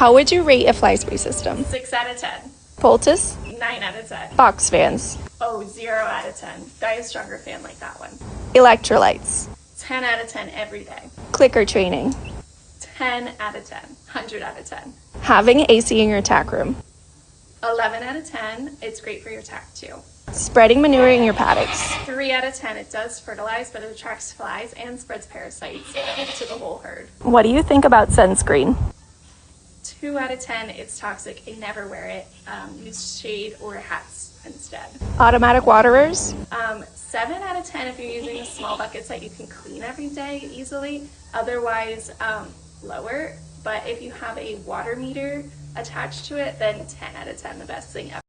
How would you rate a fly spray system? 6 out of 10. Poultice? 9 out of 10. Box fans? Oh, 0 out of 10. Die a stronger fan like that one. Electrolytes? 10 out of 10 every day. Clicker training? 10 out of 10. 100 out of 10. Having AC in your tack room? 11 out of 10. It's great for your tack too. Spreading manure in your paddocks? 3 out of 10. It does fertilize, but it attracts flies and spreads parasites to the whole herd. What do you think about sunscreen? 2 out of 10. It's toxic. I never wear it. Use shade or hats instead. Automatic waterers? 7 out of 10 if you're using the small buckets that you can clean every day easily. Otherwise, lower. But if you have a water meter attached to it, then 10 out of 10, the best thing ever.